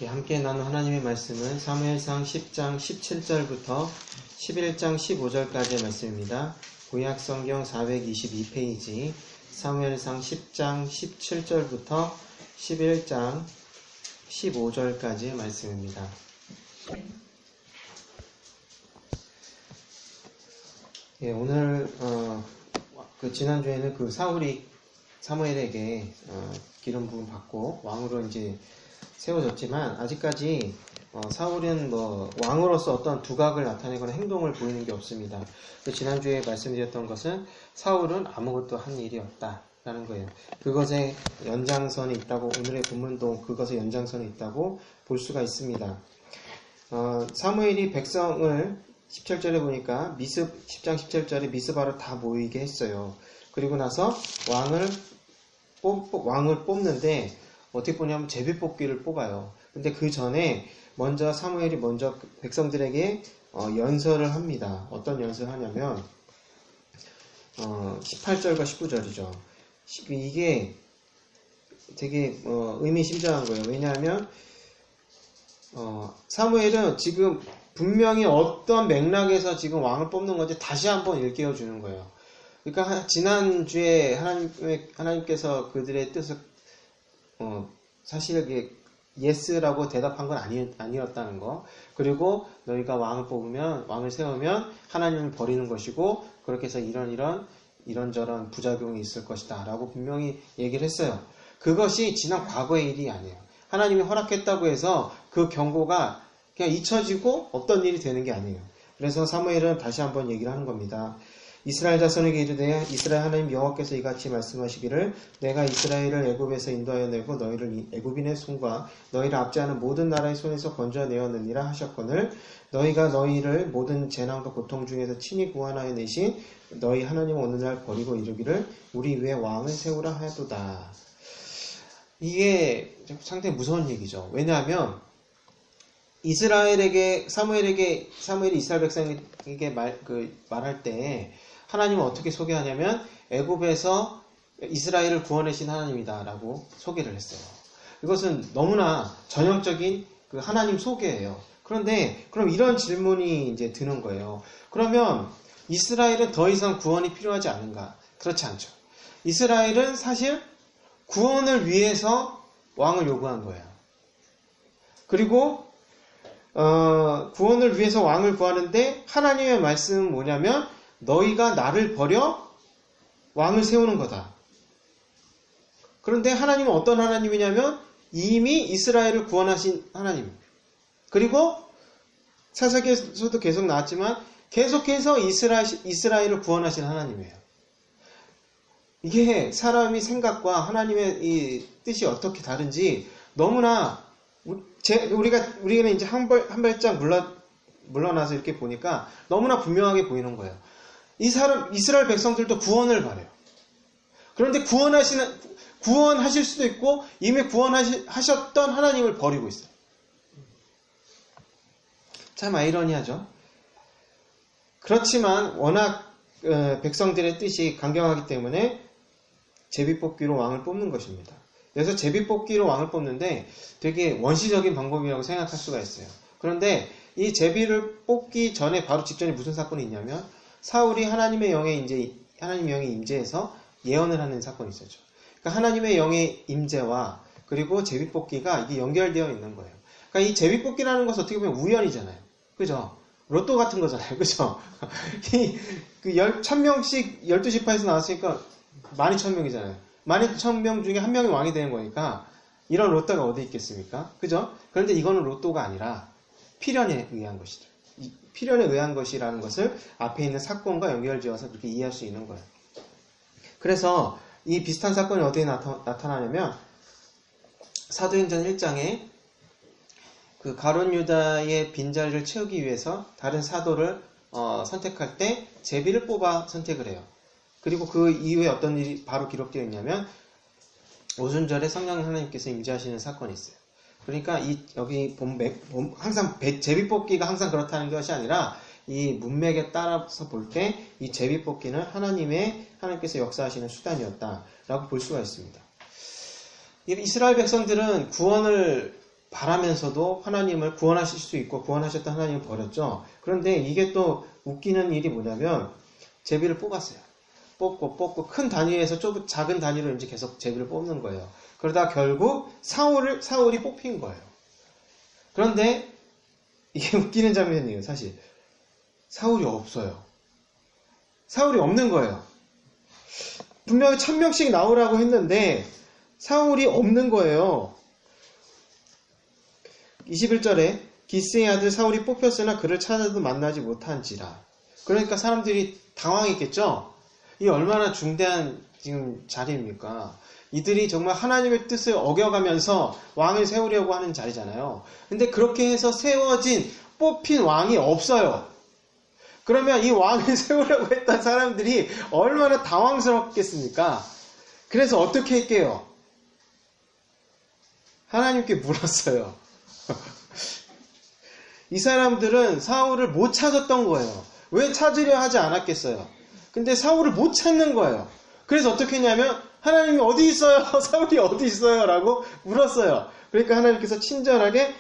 함께 나눈 하나님의 말씀은 사무엘상 10장 17절부터 11장 15절까지의 말씀입니다. 구약성경 422페이지 사무엘상 10장 17절부터 11장 15절까지의 말씀입니다. 오늘 지난주에는 사울이 사무엘에게 기름 부음 받고 왕으로 이제 세워졌지만 아직까지 사울은 왕으로서 어떤 두각을 나타내거나 행동을 보이는 게 없습니다. 지난주에 말씀드렸던 것은 사울은 아무것도 한 일이 없다라는 거예요. 그것의 연장선이 있다고, 오늘의 본문도 그것의 연장선이 있다고 볼 수가 있습니다. 사무엘이 백성을 17절에 보니까 10장 17절에 미스바로 다 모이게 했어요. 그리고 나서 왕을 뽑는데 어떻게 보냐면 제비뽑기를 뽑아요. 근데 그 전에 사무엘이 먼저 백성들에게 연설을 합니다. 어떤 연설을 하냐면 18절과 19절이죠. 이게 되게 의미심장한 거예요. 왜냐하면 사무엘은 지금 분명히 어떤 맥락에서 지금 왕을 뽑는 건지 다시 한번 일깨워 주는 거예요. 그러니까 지난주에 하나님께서 그들의 뜻을 사실 이게 예스라고 대답한 건 아니었다는 거. 그리고 너희가 왕을 세우면 하나님을 버리는 것이고, 그렇게 해서 이런저런 부작용이 있을 것이다 라고 분명히 얘기를 했어요. 그것이 지난 과거의 일이 아니에요. 하나님이 허락했다고 해서 그 경고가 그냥 잊혀지고 없던 일이 되는 게 아니에요. 그래서 사무엘은 다시 한번 얘기를 하는 겁니다. 이스라엘 자손에게 이르되 이스라엘 하나님 여호와께서 이같이 말씀하시기를 내가 이스라엘을 애굽에서 인도하여 내고 너희를 애굽인의 손과 너희를 압제하는 모든 나라의 손에서 건져내었느니라 하셨거늘 너희가 너희를 모든 재난과 고통 중에서 친히 구원하여 내신 너희 하나님 오늘날 버리고 이르기를 우리 위에 왕을 세우라 하도다. 이게 상당히 무서운 얘기죠. 왜냐하면 사무엘이 이스라엘 백성에게 말할 때 하나님은 어떻게 소개하냐면 애굽에서 이스라엘을 구원하신 하나님이다 라고 소개를 했어요. 이것은 너무나 전형적인 하나님 소개예요. 그런데 그럼 이런 질문이 이제 드는 거예요. 그러면 이스라엘은 더 이상 구원이 필요하지 않은가? 그렇지 않죠. 이스라엘은 사실 구원을 위해서 왕을 요구한 거예요. 그리고 구원을 위해서 왕을 구하는데 하나님의 말씀은 뭐냐면 너희가 나를 버려 왕을 세우는 거다. 그런데 하나님은 어떤 하나님이냐면 이미 이스라엘을 구원하신 하나님. 그리고 사사기에서도 계속 나왔지만 계속해서 이스라엘을 구원하신 하나님이에요. 이게 사람이 생각과 하나님의 이 뜻이 어떻게 다른지 너무나 우리가 이제 한 발짝 물러나서 이렇게 보니까 너무나 분명하게 보이는 거예요. 이스라엘 백성들도 구원을 바래요. 그런데 구원하실 수도 있고 이미 구원하셨던 하나님을 버리고 있어요. 참 아이러니하죠. 그렇지만 워낙 백성들의 뜻이 강경하기 때문에 제비뽑기로 왕을 뽑는 것입니다. 그래서 제비뽑기로 왕을 뽑는데 되게 원시적인 방법이라고 생각할 수가 있어요. 그런데 이 제비를 뽑기 전에 바로 직전에 무슨 사건이 있냐면 사울이 하나님의 영에 임재해서 예언을 하는 사건이 있었죠. 그러니까 하나님의 영의 임재와 그리고 제비뽑기가 이게 연결되어 있는 거예요. 그러니까 이 제비뽑기라는 것은 어떻게 보면 우연이잖아요. 그죠? 로또 같은 거잖아요. 그죠? 1000명씩 12지파에서 나왔으니까 12,000명이잖아요. 12,000명 중에 한 명이 왕이 되는 거니까 이런 로또가 어디 있겠습니까? 그죠? 그런데 이거는 로또가 아니라 필연에 의한 것이죠. 필연에 의한 것이라는 것을 앞에 있는 사건과 연결지어서 그렇게 이해할 수 있는 거예요. 그래서 이 비슷한 사건이 어디에 나타나냐면 사도행전 1장에 가룟 유다의 빈자리를 채우기 위해서 다른 사도를 선택할 때 제비를 뽑아 선택을 해요. 그리고 그 이후에 어떤 일이 바로 기록되어 있냐면 오순절에 성령 하나님께서 임재하시는 사건이 있어요. 그러니까 여기 항상 제비뽑기가 항상 그렇다는 것이 아니라 이 문맥에 따라서 볼 때 이 제비뽑기는 하나님께서 역사하시는 수단이었다라고 볼 수가 있습니다. 이스라엘 백성들은 구원을 바라면서도 하나님을 구원하실 수 있고 구원하셨던 하나님을 버렸죠. 그런데 이게 또 웃기는 일이 뭐냐면 제비를 뽑았어요. 뽑고 큰 단위에서 작은 단위로 이제 계속 제비를 뽑는 거예요. 그러다 결국 사울이 뽑힌 거예요. 그런데 이게 웃기는 장면이에요. 사실 사울이 없어요. 사울이 없는 거예요. 분명히 1000명씩 나오라고 했는데 사울이 없는 거예요. 21절에 기스의 아들 사울이 뽑혔으나 그를 찾아도 만나지 못한지라. 그러니까 사람들이 당황했겠죠. 이 얼마나 중대한 지금 자리입니까? 이들이 정말 하나님의 뜻을 어겨가면서 왕을 세우려고 하는 자리잖아요. 근데 그렇게 해서 세워진 뽑힌 왕이 없어요. 그러면 이 왕을 세우려고 했던 사람들이 얼마나 당황스럽겠습니까? 그래서 어떻게 할게요? 하나님께 물었어요. 이 사람들은 사울을 못 찾았던 거예요. 왜 찾으려 하지 않았겠어요? 근데 사울을 못 찾는 거예요. 그래서 어떻게 했냐면 하나님이 어디 있어요? 사울이 어디 있어요? 라고 물었어요. 그러니까 하나님께서 친절하게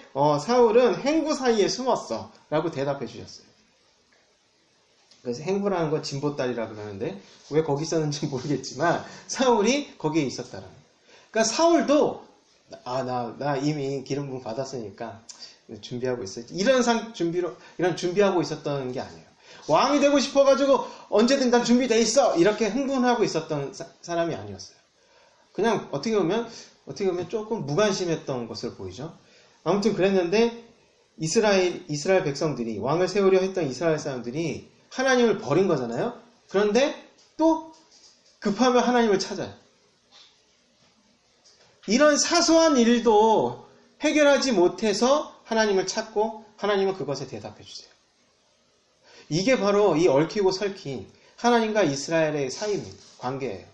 사울은 행구 사이에 숨었어 라고 대답해 주셨어요. 그래서 행구라는 건 진보딸이라고 그러는데 왜 거기 있었는지 모르겠지만 사울이 거기에 있었다라는 거예요. 그러니까 사울도 나 이미 기름 부음 받았으니까 준비하고 있어요. 이런 준비하고 있었던 게 아니에요. 왕이 되고 싶어가지고 언제든 난 준비돼 있어 이렇게 흥분하고 있었던 사람이 아니었어요. 그냥 어떻게 보면 조금 무관심했던 것을 보이죠. 아무튼 그랬는데 이스라엘 백성들이 왕을 세우려 했던 이스라엘 사람들이 하나님을 버린 거잖아요. 그런데 또 급하면 하나님을 찾아요. 이런 사소한 일도 해결하지 못해서 하나님을 찾고 하나님은 그것에 대답해 주세요. 이게 바로 이 얽히고 설킨 하나님과 이스라엘의 사이입니다. 관계예요.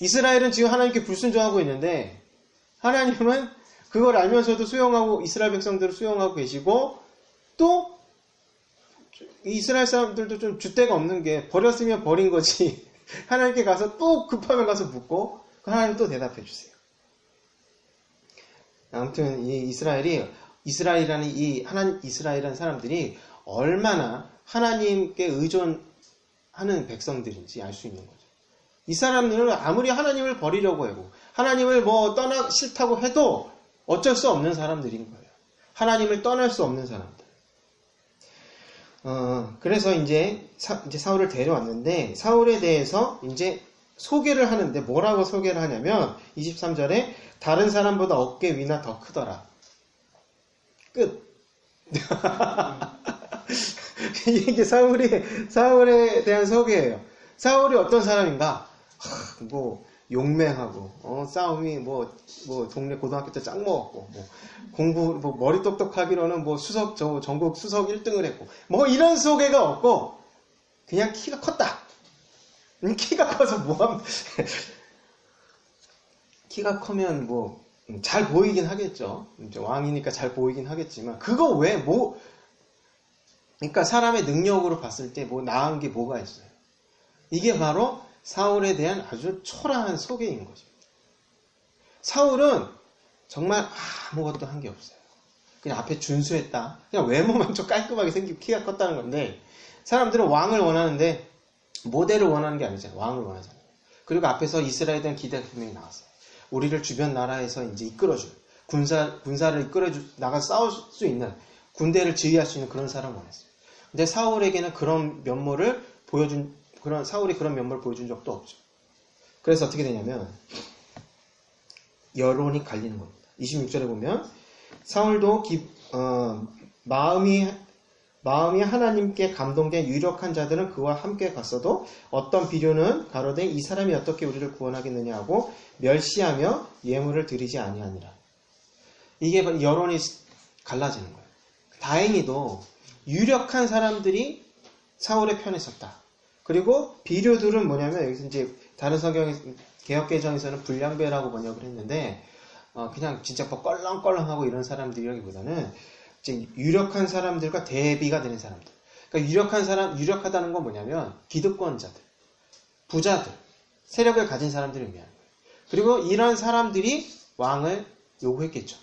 이스라엘은 지금 하나님께 불순종하고 있는데 하나님은 그걸 알면서도 수용하고 이스라엘 백성들을 수용하고 계시고 또 이스라엘 사람들도 좀 줏대가 없는 게 버렸으면 버린 거지 하나님께 가서 또 급하면 가서 묻고 하나님 또 대답해 주세요. 아무튼 이 이스라엘이라는 사람들이 얼마나 하나님께 의존하는 백성들인지 알 수 있는 거죠. 이 사람들은 아무리 하나님을 버리려고 하고 하나님을 싫다고 해도 어쩔 수 없는 사람들인 거예요. 하나님을 떠날 수 없는 사람들. 그래서 이제 사울을 데려왔는데 사울에 대해서 이제 소개를 하는데 뭐라고 소개를 하냐면 23절에 다른 사람보다 어깨 위나 더 크더라. 끝. 이게 사울에 대한 소개예요. 사울이 어떤 사람인가? 용맹하고, 싸움이 동네 고등학교 때 짱 먹었고, 공부, 머리 똑똑하기로는 전국 수석 1등을 했고, 이런 소개가 없고, 그냥 키가 컸다. 키가 커서 키가 크면 잘 보이긴 하겠죠. 왕이니까 잘 보이긴 하겠지만, 그거 그러니까 사람의 능력으로 봤을 때 나은 게 뭐가 있어요? 이게 바로 사울에 대한 아주 초라한 소개인 거죠. 사울은 정말 아무것도 한 게 없어요. 그냥 앞에 준수했다. 그냥 외모만 좀 깔끔하게 생기고 키가 컸다는 건데 사람들은 왕을 원하는데 모델을 원하는 게 아니잖아요. 왕을 원하잖아요. 그리고 앞에서 이스라엘에 대한 기대가 분명히 나왔어요. 우리를 주변 나라에서 이제 이끌어줄 군사를 나가서 싸울 수 있는 군대를 지휘할 수 있는 그런 사람을 원했어요. 근데 사울에게는 사울이 그런 면모를 보여준 적도 없죠. 그래서 어떻게 되냐면 여론이 갈리는 겁니다. 26절에 보면 사울도 마음이 하나님께 감동된 유력한 자들은 그와 함께 갔어도 어떤 비류는 가로되 이 사람이 어떻게 우리를 구원하겠느냐 하고 멸시하며 예물을 드리지 아니하니라. 이게 여론이 갈라지는 거예요. 다행히도 유력한 사람들이 사울의 편에 섰다. 그리고 비류들은 뭐냐면 여기서 이제 다른 개역개정에서는 불량배라고 번역을 했는데 그냥 진짜 껄렁껄렁하고 이런 사람들이라기보다는 이제 유력한 사람들과 대비가 되는 사람들. 그러니까 유력하다는 건 뭐냐면 기득권자들, 부자들, 세력을 가진 사람들을 의미하는 거예요. 그리고 이런 사람들이 왕을 요구했겠죠.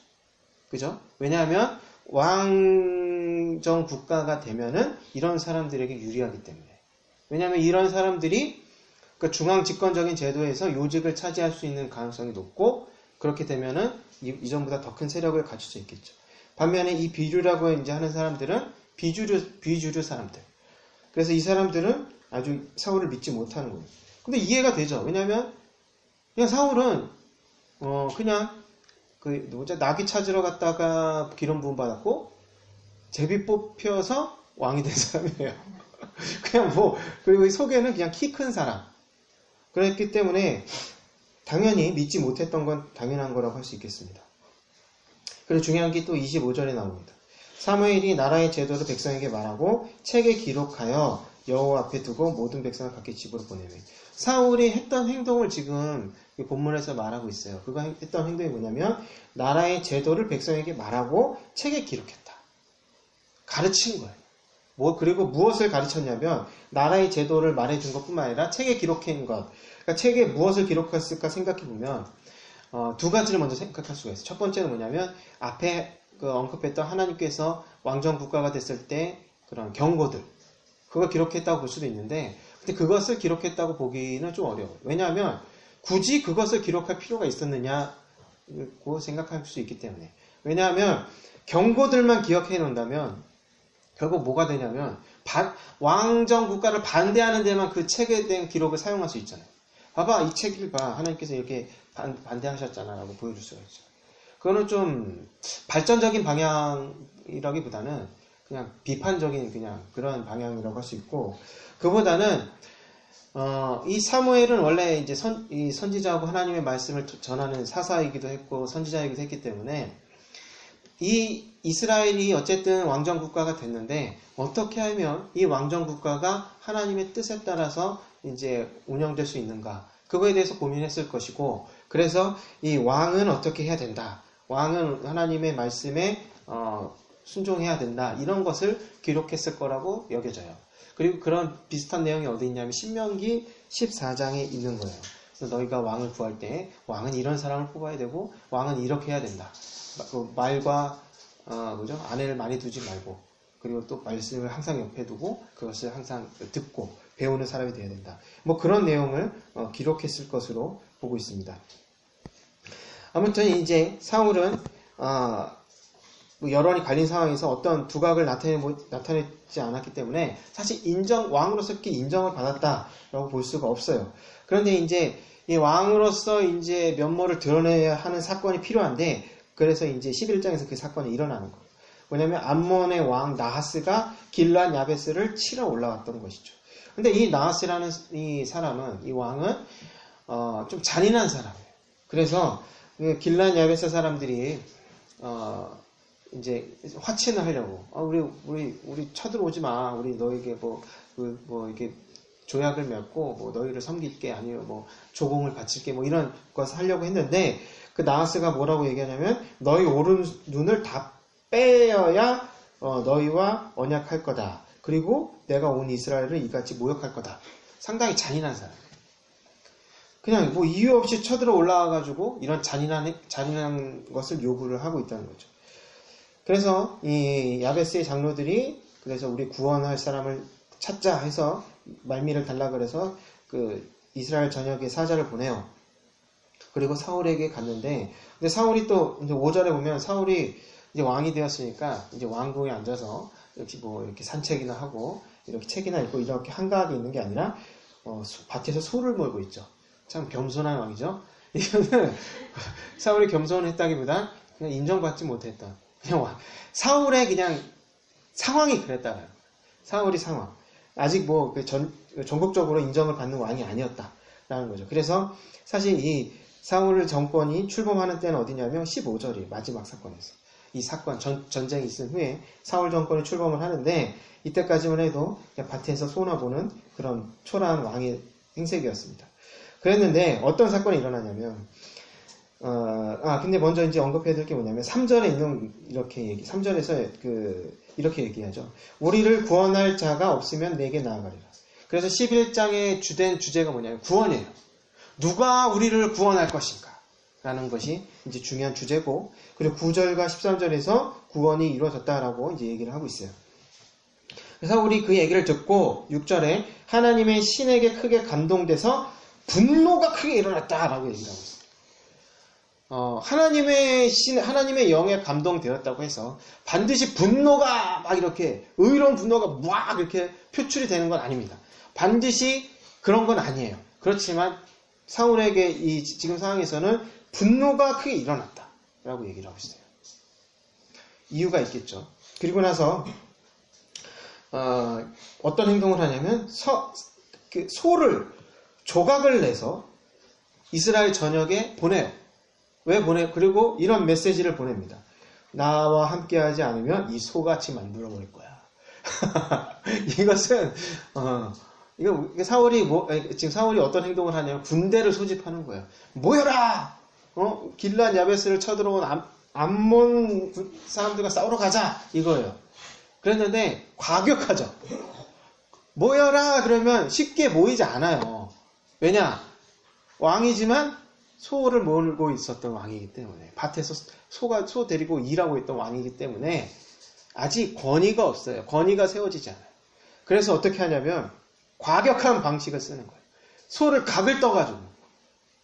그죠? 왜냐하면 왕정 국가가 되면은 이런 사람들에게 유리하기 때문에. 왜냐하면 이런 사람들이 그 중앙 집권적인 제도에서 요직을 차지할 수 있는 가능성이 높고, 그렇게 되면은 이전보다 더 큰 세력을 갖출 수 있겠죠. 반면에 이 비주류라고 이제 하는 사람들은 비주류 사람들. 그래서 이 사람들은 아주 사울을 믿지 못하는 거예요. 근데 이해가 되죠. 왜냐하면 그냥 사울은 그냥 나귀 찾으러 갔다가 기름 부음 받았고 제비 뽑혀서 왕이 된 사람이에요. 그냥 그리고 이 속에는 그냥 키 큰 사람. 그랬기 때문에 당연히 믿지 못했던 건 당연한 거라고 할 수 있겠습니다. 그리고 중요한 게 또 25절에 나옵니다. 사무엘이 나라의 제도를 백성에게 말하고 책에 기록하여 여호와 앞에 두고 모든 백성을 각기 집으로 보내매. 사울이 했던 행동을 지금 본문에서 말하고 있어요. 그가 했던 행동이 뭐냐면 나라의 제도를 백성에게 말하고 책에 기록했다. 가르친 거예요. 그리고 무엇을 가르쳤냐면 나라의 제도를 말해준 것뿐만 아니라 책에 기록한 것. 그러니까 책에 무엇을 기록했을까 생각해보면 두 가지를 먼저 생각할 수가 있어요. 첫 번째는 뭐냐면 앞에 언급했던 하나님께서 왕정 국가가 됐을 때 그런 경고들, 그거 기록했다고 볼 수도 있는데, 근데 그것을 기록했다고 보기는 좀 어려워요. 왜냐하면 굳이 그것을 기록할 필요가 있었느냐고 생각할 수 있기 때문에. 왜냐하면 경고들만 기억해 놓는다면 결국 뭐가 되냐면 왕정 국가를 반대하는 데만 그 책에 대한 기록을 사용할 수 있잖아요. 봐봐, 이 책을 봐. 하나님께서 이렇게 반대하셨잖아 라고 보여줄 수가 있죠. 그거는 좀 발전적인 방향이라기보다는 그냥 비판적인 그냥 그런 방향이라고 할 수 있고, 그보다는 이 사무엘은 원래 이제 이 선지자하고 하나님의 말씀을 전하는 사사이기도 했고 선지자이기도 했기 때문에 이 이스라엘이 어쨌든 왕정 국가가 됐는데 어떻게 하면 이 왕정 국가가 하나님의 뜻에 따라서 이제 운영될 수 있는가, 그거에 대해서 고민했을 것이고, 그래서 이 왕은 어떻게 해야 된다, 왕은 하나님의 말씀에 순종해야 된다, 이런 것을 기록했을 거라고 여겨져요. 그리고 그런 비슷한 내용이 어디 있냐면 신명기 14장에 있는 거예요. 그래서 너희가 왕을 구할 때 왕은 이런 사람을 뽑아야 되고 왕은 이렇게 해야 된다. 말과 아내를 많이 두지 말고, 그리고 또 말씀을 항상 옆에 두고 그것을 항상 듣고 배우는 사람이 되어야 된다. 그런 내용을 기록했을 것으로 보고 있습니다. 아무튼 이제 사울은 여론이 갈린 상황에서 어떤 두각을 나타내지 않았기 때문에 사실 왕으로서 이렇게 인정을 받았다라고 볼 수가 없어요. 그런데 이제 이 왕으로서 이제 면모를 드러내야 하는 사건이 필요한데, 그래서 이제 11장에서 그 사건이 일어나는 거예요. 뭐냐면 암몬의 왕 나하스가 길르앗 야베스를 치러 올라왔던 것이죠. 근데 이 나하스라는 이 사람은, 이 왕은 좀 잔인한 사람이에요. 그래서 길르앗 야베스 사람들이 이제 화친을 하려고 우리 쳐들어오지 마, 우리 너에게 이렇게 조약을 맺고 너희를 섬길게, 아니면 조공을 바칠게, 이런 것을 하려고 했는데, 그 나하스가 뭐라고 얘기하냐면 너희 오른눈을 다 빼어야 너희와 언약할 거다. 그리고 내가 온 이스라엘을 이같이 모욕할 거다. 상당히 잔인한 사람이에요. 그냥 이유 없이 쳐들어 올라와가지고 이런 잔인한 것을 요구를 하고 있다는 거죠. 그래서 이 야베스의 장로들이 그래서 우리 구원할 사람을 찾자 해서 말미를 달라 그래서 그 이스라엘 전역에 사자를 보내요. 그리고 사울에게 갔는데, 근데 사울이 또 이제 5절에 보면 사울이 이제 왕이 되었으니까 이제 왕궁에 앉아서 이렇게 산책이나 하고 이렇게 책이나 읽고 이렇게 한가하게 있는 게 아니라 밭에서 소를 몰고 있죠. 참 겸손한 왕이죠. 이거는 사울이 겸손했다기보다 그냥 인정받지 못했던 그냥 사울의 그냥 상황이 그랬다고요. 사울이 상황. 아직 전국적으로 인정을 받는 왕이 아니었다라는 거죠. 그래서 사실 이 사울 정권이 출범하는 때는 어디냐면 15절이 마지막 사건에서. 이 사건, 전쟁이 있은 후에 사울 정권이 출범을 하는데, 이때까지만 해도 그냥 밭에서 소나 보는 그런 초라한 왕의 행색이었습니다. 그랬는데 어떤 사건이 일어나냐면, 근데 먼저 이제 언급해야 될 게 뭐냐면 3절에 있는 3절에서 이렇게 얘기하죠. 우리를 구원할 자가 없으면 내게 나아가리라. 그래서 11장의 주된 주제가 뭐냐면 구원이에요. 누가 우리를 구원할 것인가? 라는 것이 이제 중요한 주제고, 그리고 9절과 13절에서 구원이 이루어졌다라고 이제 얘기를 하고 있어요. 그래서 우리 그 얘기를 듣고 6절에 하나님의 신에게 크게 감동돼서 분노가 크게 일어났다라고 얘기를 하고 있어요. 하나님의 영에 감동되었다고 해서 반드시 분노가 막 이렇게 의로운 분노가 막 이렇게 표출이 되는 건 아닙니다. 반드시 그런 건 아니에요. 그렇지만 사울에게 이 지금 상황에서는 분노가 크게 일어났다라고 얘기를 하고 있어요. 이유가 있겠죠. 그리고 나서 어떤 행동을 하냐면 소를 조각을 내서 이스라엘 전역에 보내요. 왜 보내? 그리고 이런 메시지를 보냅니다. 나와 함께하지 않으면 이 소같이 만들어버릴 거야. 이것은 이거 지금 사울이 어떤 행동을 하냐면 군대를 소집하는 거예요. 모여라! 길르앗 야베스를 쳐들어온 암몬 사람들과 싸우러 가자! 이거예요. 그랬는데 과격하죠. 모여라! 그러면 쉽게 모이지 않아요. 왜냐? 왕이지만 소를 몰고 있었던 왕이기 때문에, 밭에서 소 데리고 일하고 있던 왕이기 때문에 아직 권위가 없어요. 권위가 세워지지 않아요. 그래서 어떻게 하냐면 과격한 방식을 쓰는 거예요. 소를 각을 떠가지고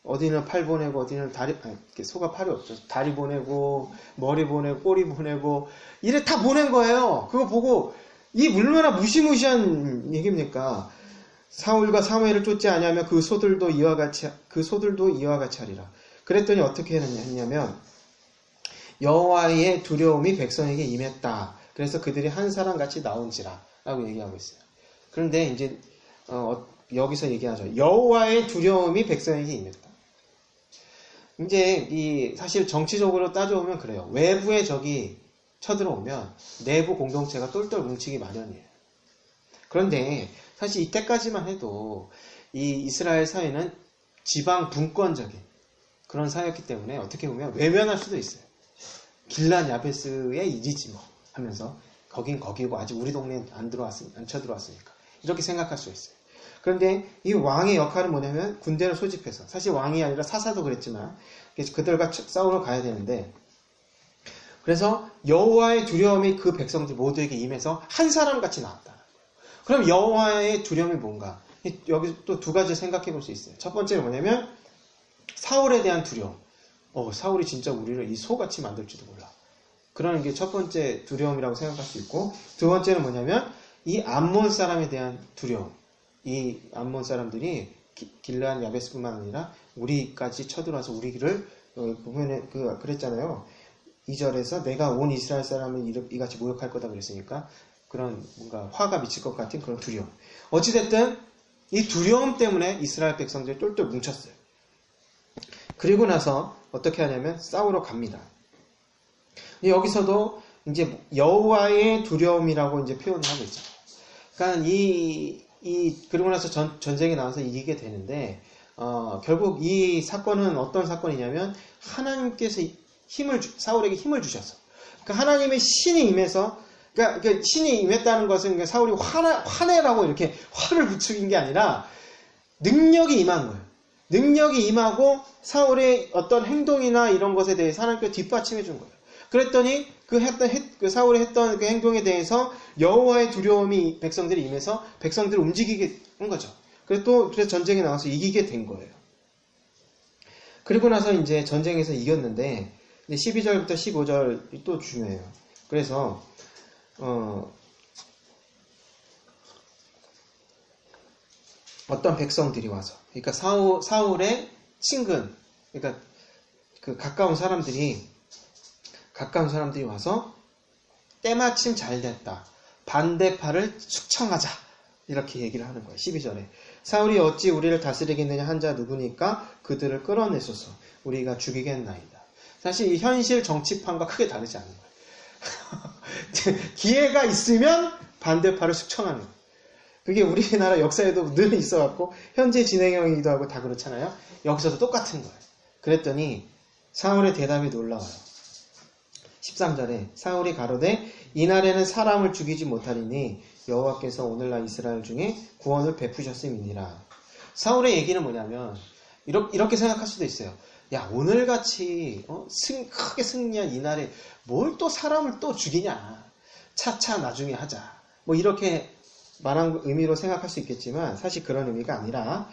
어디는 팔 보내고 어디는 다리, 소가 팔이 없죠. 다리 보내고 머리 보내고 꼬리 보내고 이래 다 보낸 거예요. 그거 보고 이 얼마나 무시무시한 얘기입니까? 사울과 사무엘을 쫓지 아니하면 그 소들도 이와 같이 하리라. 그랬더니 어떻게 했냐면 여호와의 두려움이 백성에게 임했다. 그래서 그들이 한 사람 같이 나온지라 라고 얘기하고 있어요. 그런데 이제 여기서 얘기하죠. 여호와의 두려움이 백성에게 임했다. 이제 사실 정치적으로 따져보면 그래요. 외부의 적이 쳐들어오면 내부 공동체가 똘똘 뭉치기 마련이에요. 그런데 사실 이때까지만 해도 이 이스라엘 사회는 지방 분권적인 그런 사회였기 때문에 어떻게 보면 외면할 수도 있어요. 길르앗 야베스의 일이지 뭐 하면서 거긴 거기고 아직 우리 동네에 안 쳐들어왔으니까 이렇게 생각할 수 있어요. 그런데 이 왕의 역할은 뭐냐면 군대를 소집해서, 사실 왕이 아니라 사사도 그랬지만 그들과 싸우러 가야 되는데, 그래서 여호와의 두려움이 그 백성들 모두에게 임해서 한 사람같이 나왔다. 그럼 여호와의 두려움이 뭔가? 여기 또 두 가지 생각해 볼 수 있어요. 첫 번째는 뭐냐면 사울에 대한 두려움. 사울이 진짜 우리를 이 소같이 만들지도 몰라. 그런 게 첫 번째 두려움이라고 생각할 수 있고, 두 번째는 뭐냐면 이 암몬 사람에 대한 두려움. 이 암몬 사람들이 길르앗 야베스뿐만 아니라 우리까지 쳐들어와서 우리를 보면은 그랬잖아요. 2절에서 내가 온 이스라엘 사람을 이같이 모욕할 거다 그랬으니까 그런 뭔가 화가 미칠 것 같은 그런 두려움. 어찌됐든 이 두려움 때문에 이스라엘 백성들이 똘똘 뭉쳤어요. 그리고 나서 어떻게 하냐면 싸우러 갑니다. 여기서도 이제 여호와의 두려움이라고 이제 표현을 하고 있죠. 그러니까 그리고 나서 전쟁에 나와서 이기게 되는데, 결국 이 사건은 어떤 사건이냐면 하나님께서 사울에게 힘을 주셔서, 그러니까 하나님의 신이 임해서, 그러니까 신이 임했다는 것은 사울이 화내라고 이렇게 화를 부추긴 게 아니라 능력이 임한 거예요. 능력이 임하고 사울의 어떤 행동이나 이런 것에 대해서 하나님께서 뒷받침해 준 거예요. 그랬더니 사울이 했던 그 행동에 대해서 여호와의 두려움이 백성들이 임해서 백성들을 움직이게 한 거죠. 그래서 전쟁에 나와서 이기게 된 거예요. 그리고 나서 이제 전쟁에서 이겼는데 12절부터 15절이 또 중요해요. 그래서 어떤 백성들이 와서, 그러니까 사울의 친근, 그러니까 그 가까운 사람들이 와서 때마침 잘 됐다. 반대파를 숙청하자. 이렇게 얘기를 하는 거예요. 12절에. 사울이 어찌 우리를 다스리겠느냐 한 자 누구니까 그들을 끌어내소서. 우리가 죽이겠나이다. 사실 이 현실 정치판과 크게 다르지 않은 거예요. 기회가 있으면 반대파를 숙청하는 거예요. 그게 우리나라 역사에도 늘 있어갖고 현재 진행형이기도 하고 다 그렇잖아요. 여기서도 똑같은 거예요. 그랬더니 사울의 대답이 놀라워요. 13절에 사울이 가로되 이날에는 사람을 죽이지 못하리니 여호와께서 오늘날 이스라엘 중에 구원을 베푸셨음이니라. 사울의 얘기는 뭐냐면 이렇게 생각할 수도 있어요. 야, 오늘같이 크게 승리한 이날에 뭘 또 사람을 또 죽이냐. 차차 나중에 하자. 뭐 이렇게 말한 의미로 생각할 수 있겠지만 사실 그런 의미가 아니라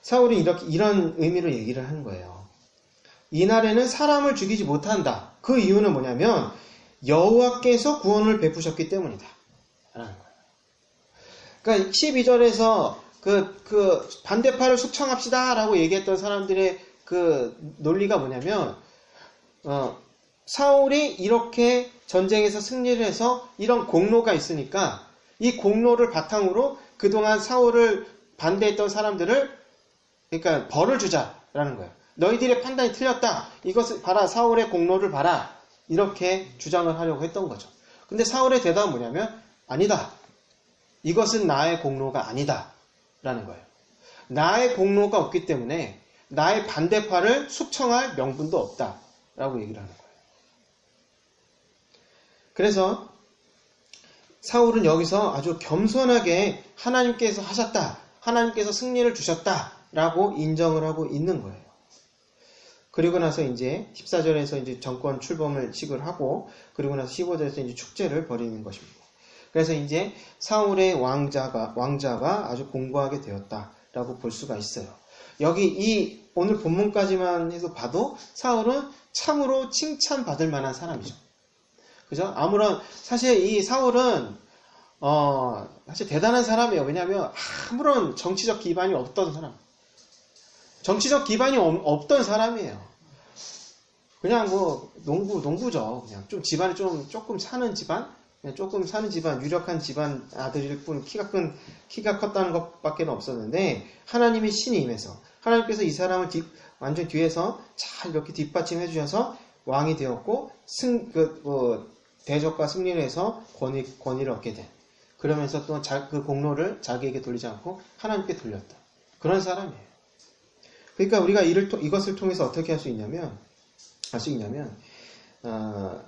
사울이 이런 의미로 얘기를 하는 거예요. 이날에는 사람을 죽이지 못한다. 그 이유는 뭐냐면 여호와께서 구원을 베푸셨기 때문이다. 라는 거예요. 그러니까 12절에서 그 반대파를 숙청합시다 라고 얘기했던 사람들의 그 논리가 뭐냐면 사울이 이렇게 전쟁에서 승리를 해서 이런 공로가 있으니까 이 공로를 바탕으로 그동안 사울을 반대했던 사람들을 그러니까 벌을 주자라는 거예요. 너희들의 판단이 틀렸다. 이것을 봐라. 사울의 공로를 봐라. 이렇게 주장을 하려고 했던 거죠. 근데 사울의 대답은 뭐냐면 아니다. 이것은 나의 공로가 아니다. 라는 거예요. 나의 공로가 없기 때문에 나의 반대파를 숙청할 명분도 없다. 라고 얘기를 하는 거예요. 그래서 사울은 여기서 아주 겸손하게 하나님께서 하셨다. 하나님께서 승리를 주셨다. 라고 인정을 하고 있는 거예요. 그리고 나서 이제 14절에서 이제 정권 출범을 식을 하고 그리고 나서 15절에서 이제 축제를 벌이는 것입니다. 그래서 이제 사울의 왕자가 아주 공고하게 되었다라고 볼 수가 있어요. 여기 이 오늘 본문까지만 해서 봐도 사울은 참으로 칭찬받을 만한 사람이죠. 그죠? 사실 이 사울은 사실 대단한 사람이에요. 왜냐하면 아무런 정치적 기반이 없던 사람. 정치적 기반이 없던 사람이에요. 그냥 뭐 농부죠. 그냥 좀 집안이 조금 사는 집안, 유력한 집안 아들일 뿐 키가 컸다는 것밖에 없었는데 하나님이 신이 임해서 하나님께서 이 사람을 완전 뒤에서 잘 이렇게 뒷받침해 주셔서 왕이 되었고 대적과 승리를 해서 권위를 얻게 된. 그러면서 또 그 공로를 자기에게 돌리지 않고 하나님께 돌렸다. 그런 사람이에요. 그러니까 우리가 이것을 통해서 어떻게 할 수 있냐면, 그러니까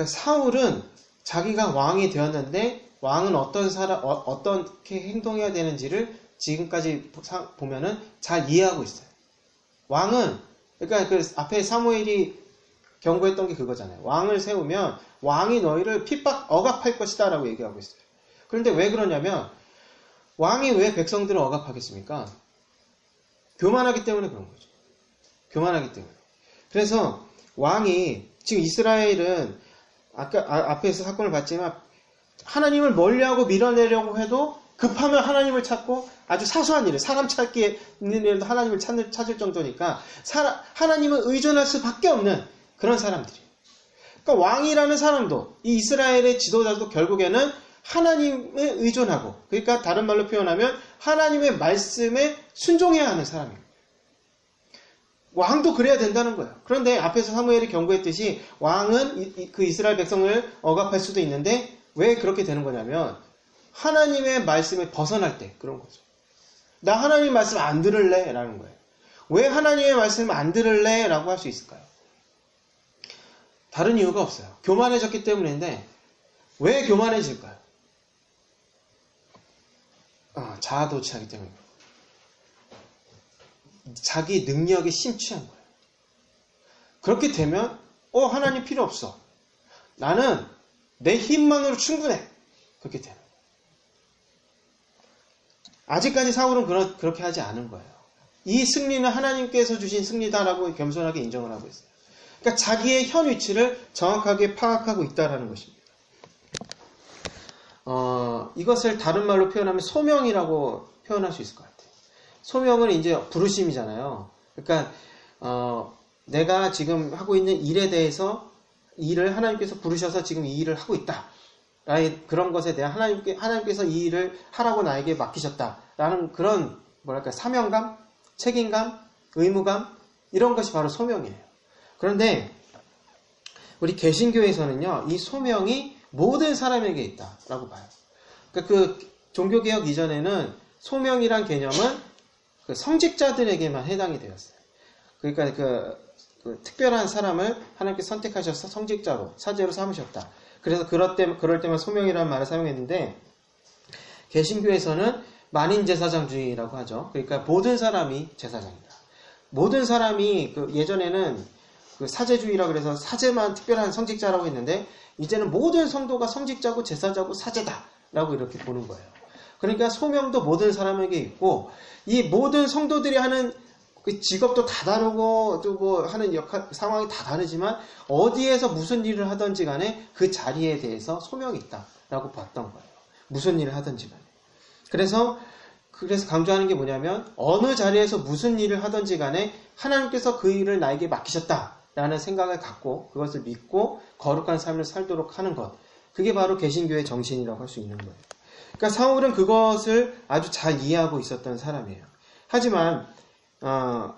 사울은 자기가 왕이 되었는데, 왕은 어떻게 행동해야 되는지를 지금까지 보면은 잘 이해하고 있어요. 왕은, 그러니까 그 앞에 사무엘이 경고했던 게 그거잖아요. 왕을 세우면 왕이 너희를 억압할 것이다 라고 얘기하고 있어요. 그런데 왜 그러냐면, 왕이 왜 백성들을 억압하겠습니까? 교만하기 때문에 그런 거죠. 교만하기 때문에. 그래서 왕이 지금 이스라엘은 아까 앞에서 사건을 봤지만 하나님을 멀리하고 밀어내려고 해도 급하면 하나님을 찾고 아주 사소한 일에 사람 찾기 있는 일에도 하나님을 찾을 정도니까 하나님을 의존할 수밖에 없는 그런 사람들이에요. 그러니까 왕이라는 사람도 이 이스라엘의 지도자도 결국에는 하나님에 의존하고 그러니까 다른 말로 표현하면 하나님의 말씀에 순종해야 하는 사람이에요. 왕도 그래야 된다는 거예요. 그런데 앞에서 사무엘이 경고했듯이 왕은 그 이스라엘 백성을 억압할 수도 있는데 왜 그렇게 되는 거냐면 하나님의 말씀에 벗어날 때 그런 거죠. 나 하나님 말씀 안 들을래? 라는 거예요. 왜 하나님의 말씀을 안 들을래? 라고 할 수 있을까요? 다른 이유가 없어요. 교만해졌기 때문인데 왜 교만해질까요? 자아도취하기 때문입니다. 자기 능력에 심취한 거예요. 그렇게 되면 하나님 필요 없어. 나는 내 힘만으로 충분해. 그렇게 되는 거예요. 아직까지 사울은 그렇게 하지 않은 거예요. 이 승리는 하나님께서 주신 승리다라고 겸손하게 인정을 하고 있어요. 그러니까 자기의 현 위치를 정확하게 파악하고 있다라는 것입니다. 이것을 다른 말로 표현하면 소명이라고 표현할 수 있을 것 같아요. 소명은 이제 부르심이잖아요. 그러니까 내가 지금 하고 있는 일에 대해서 일을 하나님께서 부르셔서 지금 이 일을 하고 있다. 그런 것에 대한 하나님께서 이 일을 하라고 나에게 맡기셨다라는 그런 사명감, 책임감, 의무감 이런 것이 바로 소명이에요. 그런데 우리 개신교에서는요, 이 소명이 모든 사람에게 있다라고 봐요. 그러니까 그 종교개혁 이전에는 소명이란 개념은 그 성직자들에게만 해당이 되었어요. 그러니까 그 특별한 사람을 하나님께서 선택하셔서 성직자로, 사제로 삼으셨다. 그래서 그럴 때만 소명이라는 말을 사용했는데, 개신교에서는 만인제사장주의라고 하죠. 그러니까 모든 사람이 제사장이다. 모든 사람이 예전에는 그 사제주의라 그래서 사제만 특별한 성직자라고 했는데 이제는 모든 성도가 성직자고 제사자고 사제다라고 이렇게 보는 거예요. 그러니까 소명도 모든 사람에게 있고 이 모든 성도들이 하는 그 직업도 다 다르고 또 뭐 하는 역할 상황이 다 다르지만 어디에서 무슨 일을 하든지 간에 그 자리에 대해서 소명이 있다라고 봤던 거예요. 무슨 일을 하든지 간에. 그래서 강조하는 게 뭐냐면 어느 자리에서 무슨 일을 하든지 간에 하나님께서 그 일을 나에게 맡기셨다라는 생각을 갖고 그것을 믿고 거룩한 삶을 살도록 하는 것. 그게 바로 개신교의 정신이라고 할 수 있는 거예요. 그러니까 사울은 그것을 아주 잘 이해하고 있었던 사람이에요. 하지만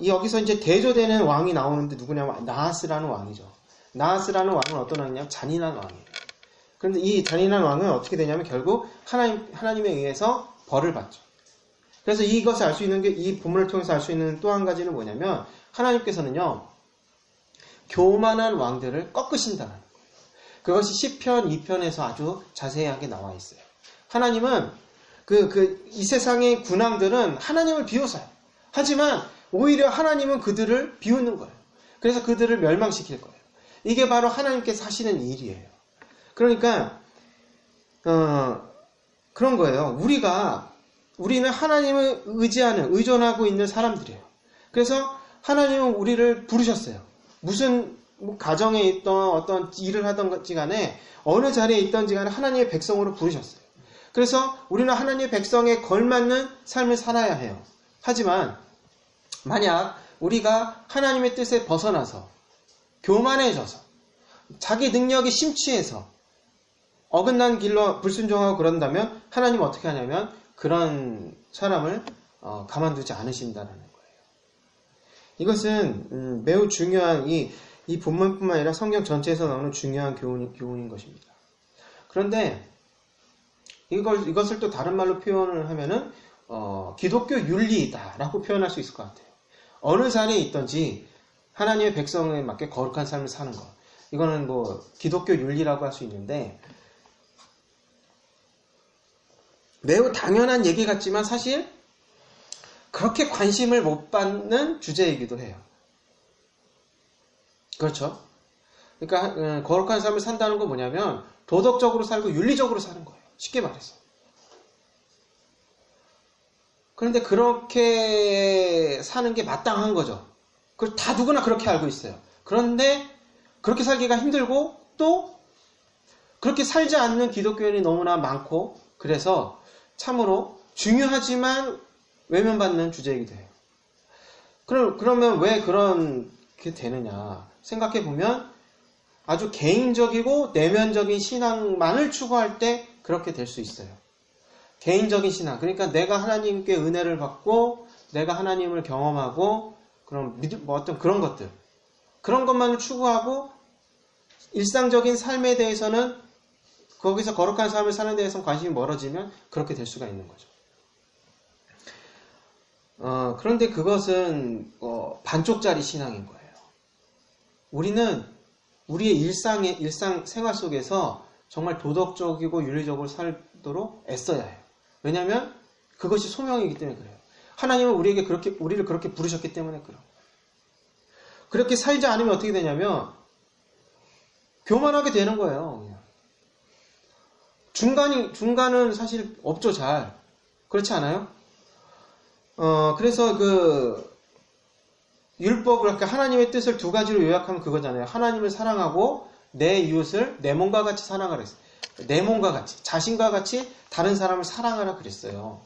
여기서 이제 대조되는 왕이 나오는데 누구냐면 나하스라는 왕이죠. 나하스라는 왕은 어떤 왕이냐면 잔인한 왕이에요. 그런데 이 잔인한 왕은 어떻게 되냐면 결국 하나님에 의해서 벌을 받죠. 그래서 이것을 알 수 있는 게 이 본문을 통해서 알 수 있는 또 한 가지는 뭐냐면 하나님께서는요 교만한 왕들을 꺾으신다는 거예요. 그것이 시편 2편에서 아주 자세하게 나와 있어요. 하나님은 이 세상의 군왕들은 하나님을 비웃어요. 하지만 오히려 하나님은 그들을 비웃는 거예요. 그래서 그들을 멸망시킬 거예요. 이게 바로 하나님께서 하시는 일이에요. 그러니까 그런 거예요. 우리는 하나님을 의존하고 있는 사람들이에요. 그래서 하나님은 우리를 부르셨어요. 무슨 가정에 있던 어떤 일을 하던지 간에 어느 자리에 있던지 간에 하나님의 백성으로 부르셨어요. 그래서 우리는 하나님의 백성에 걸맞는 삶을 살아야 해요. 하지만 만약 우리가 하나님의 뜻에 벗어나서 교만해져서 자기 능력이 심취해서 어긋난 길로 불순종하고 그런다면 하나님은 어떻게 하냐면 그런 사람을 가만두지 않으신다는 거예요. 이것은 매우 중요한 이 본문뿐만 아니라 성경 전체에서 나오는 중요한 교훈인 것입니다. 그런데 이것을 또 다른 말로 표현을 하면은 기독교 윤리다라고 표현할 수 있을 것 같아요. 어느 자리에 있든지 하나님의 백성에 맞게 거룩한 삶을 사는 것. 이거는 뭐 기독교 윤리라고 할 수 있는데 매우 당연한 얘기 같지만 사실 그렇게 관심을 못 받는 주제이기도 해요. 그렇죠? 그러니까 거룩한 삶을 산다는 건 뭐냐면 도덕적으로 살고 윤리적으로 사는 거예요. 쉽게 말해서. 그런데 그렇게 사는 게 마땅한 거죠. 그걸 다 누구나 그렇게 알고 있어요. 그런데 그렇게 살기가 힘들고 또 그렇게 살지 않는 기독교인이 너무나 많고 그래서 참으로 중요하지만 외면받는 주제이기도 해요. 그러면 왜 그렇게 되느냐 생각해 보면 아주 개인적이고 내면적인 신앙만을 추구할 때 그렇게 될 수 있어요. 개인적인 신앙. 그러니까 내가 하나님께 은혜를 받고 내가 하나님을 경험하고 그런 어떤 그런 것들. 그런 것만을 추구하고 일상적인 삶에 대해서는 거기서 거룩한 삶을 사는 데에서 관심이 멀어지면 그렇게 될 수가 있는 거죠. 그런데 그것은 반쪽짜리 신앙인 거예요. 우리는 우리의 일상 생활 속에서 정말 도덕적이고 윤리적으로 살도록 애써야 해요. 왜냐하면 그것이 소명이기 때문에 그래요. 하나님은 우리를 그렇게 부르셨기 때문에 그래요. 그렇게 살지 않으면 어떻게 되냐면 교만하게 되는 거예요. 그냥. 중간은 사실 없죠, 잘. 그렇지 않아요? 그래서 율법을 이렇게 하나님의 뜻을 두 가지로 요약하면 그거잖아요. 하나님을 사랑하고 내 이웃을 내 몸과 같이 사랑하라 했어요. 내 몸과 같이, 자신과 같이 다른 사람을 사랑하라 그랬어요.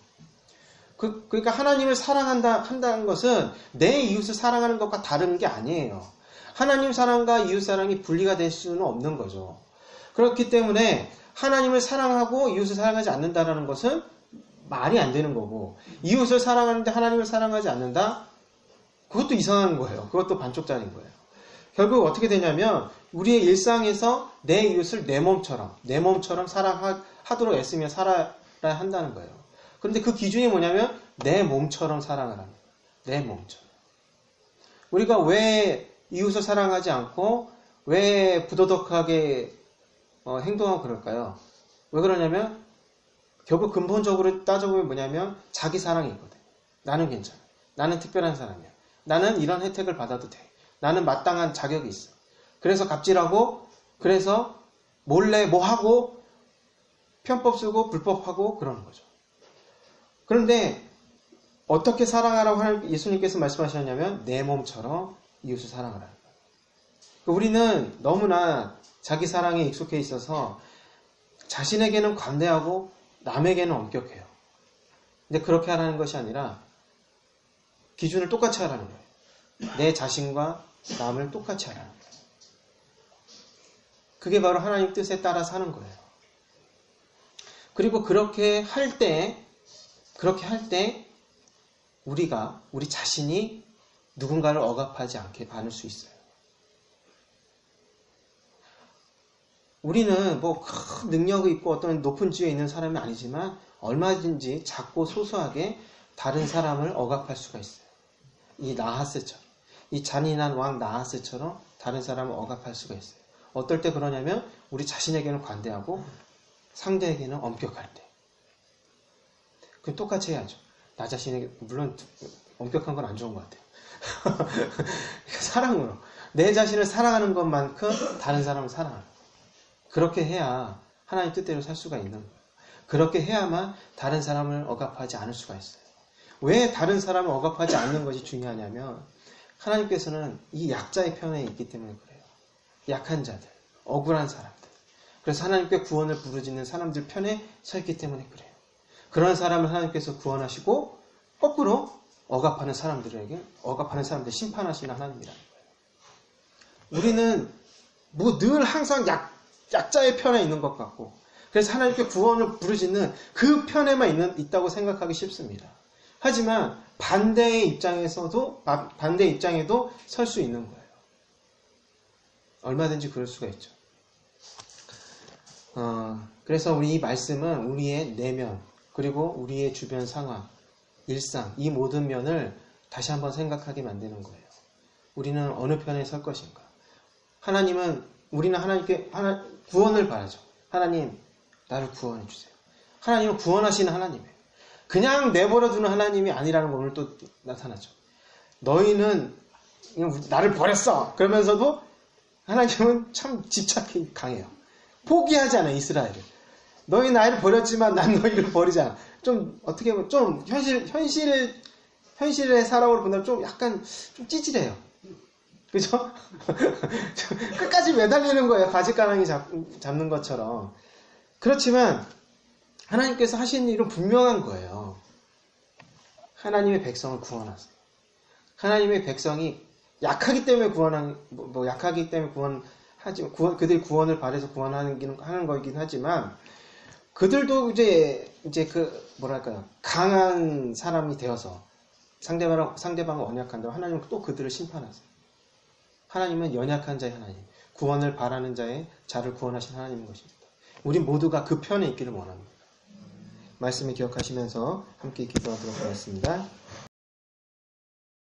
그러니까 하나님을 한다는 것은 내 이웃을 사랑하는 것과 다른 게 아니에요. 하나님 사랑과 이웃 사랑이 분리가 될 수는 없는 거죠. 그렇기 때문에 하나님을 사랑하고 이웃을 사랑하지 않는다라는 것은 말이 안 되는 거고, 이웃을 사랑하는데 하나님을 사랑하지 않는다? 그것도 이상한 거예요. 그것도 반쪽짜리인 거예요. 결국 어떻게 되냐면 우리의 일상에서 내 이웃을 내 몸처럼 사랑하도록 애쓰며 살아야 한다는 거예요. 그런데 그 기준이 뭐냐면 내 몸처럼 사랑을 하는 거예요. 내 몸처럼. 우리가 왜 이웃을 사랑하지 않고 왜 부도덕하게 행동하고 그럴까요? 왜 그러냐면 결국 근본적으로 따져보면 뭐냐면 자기 사랑이 있거든. 나는 괜찮아. 나는 특별한 사람이야. 나는 이런 혜택을 받아도 돼. 나는 마땅한 자격이 있어. 그래서 갑질하고, 그래서 몰래 뭐 하고, 편법 쓰고, 불법하고, 그러는 거죠. 그런데, 어떻게 사랑하라고 예수님께서 말씀하셨냐면, 내 몸처럼 이웃을 사랑하라는 거예요. 우리는 너무나 자기 사랑에 익숙해 있어서, 자신에게는 관대하고, 남에게는 엄격해요. 근데 그렇게 하라는 것이 아니라, 기준을 똑같이 하라는 거예요. 내 자신과 남을 똑같이 하라는 거예요. 그게 바로 하나님 뜻에 따라 사는 거예요. 그리고 그렇게 할 때 우리 자신이 누군가를 억압하지 않게 반을 수 있어요. 우리는 뭐 큰 능력이 있고 어떤 높은 지위에 있는 사람이 아니지만 얼마든지 작고 소소하게 다른 사람을 억압할 수가 있어요. 이 나하스처럼, 이 잔인한 왕 나하스처럼 다른 사람을 억압할 수가 있어요. 어떨 때 그러냐면 우리 자신에게는 관대하고 상대에게는 엄격할 때. 그럼 똑같이 해야죠. 나 자신에게, 물론 엄격한 건 안 좋은 것 같아요. 사랑으로. 내 자신을 사랑하는 것만큼 다른 사람을 사랑하는 거예요. 그렇게 해야 하나님 뜻대로 살 수가 있는 거예요. 그렇게 해야만 다른 사람을 억압하지 않을 수가 있어요. 왜 다른 사람을 억압하지 않는 것이 중요하냐면 하나님께서는 이 약자의 편에 있기 때문에 그래요. 약한 자들, 억울한 사람들. 그래서 하나님께 구원을 부르짖는 사람들 편에 서 있기 때문에 그래요. 그런 사람을 하나님께서 구원하시고 거꾸로 억압하는 사람들 심판하시는 하나님이라는 거예요. 우리는 뭐 늘 항상 약자의 편에 있는 것 같고 그래서 하나님께 구원을 부르짖는 그 편에만 있다고 생각하기 쉽습니다. 하지만 반대의 입장에도 설 수 있는 거예요. 얼마든지 그럴 수가 있죠. 그래서 우리 이 말씀은 우리의 내면 그리고 우리의 주변 상황, 일상 이 모든 면을 다시 한번 생각하게 만드는 거예요. 우리는 어느 편에 설 것인가? 우리는 하나님께 구원을 바라죠. 하나님 나를 구원해 주세요. 하나님은 구원하시는 하나님이에요. 그냥 내버려두는 하나님이 아니라는 거 오늘 또 나타나죠. 너희는 나를 버렸어. 그러면서도 하나님은 참 집착이 강해요. 포기하지 않아요. 이스라엘을. 너희 나를 버렸지만 난 너희를 버리지 않아. 좀 어떻게 보면 좀 현실의 사랑으로 본다면 좀 약간 좀 찌질해요. 그죠? 끝까지 매달리는 거예요. 바지가랑이 잡는 것처럼. 그렇지만 하나님께서 하신 일은 분명한 거예요. 하나님의 백성을 구원하세요. 하나님의 백성이 약하기 때문에 그들이 구원을 바래서 하는 거이긴 하지만 그들도 이제 강한 사람이 되어서 상대방을 언약한다고 하나님은 또 그들을 심판하세요. 하나님은 연약한 자의 하나님, 구원을 바라는 자를 구원하신 하나님인 것입니다. 우리 모두가 그 편에 있기를 원합니다. 말씀을 기억하시면서 함께 기도하도록 하겠습니다.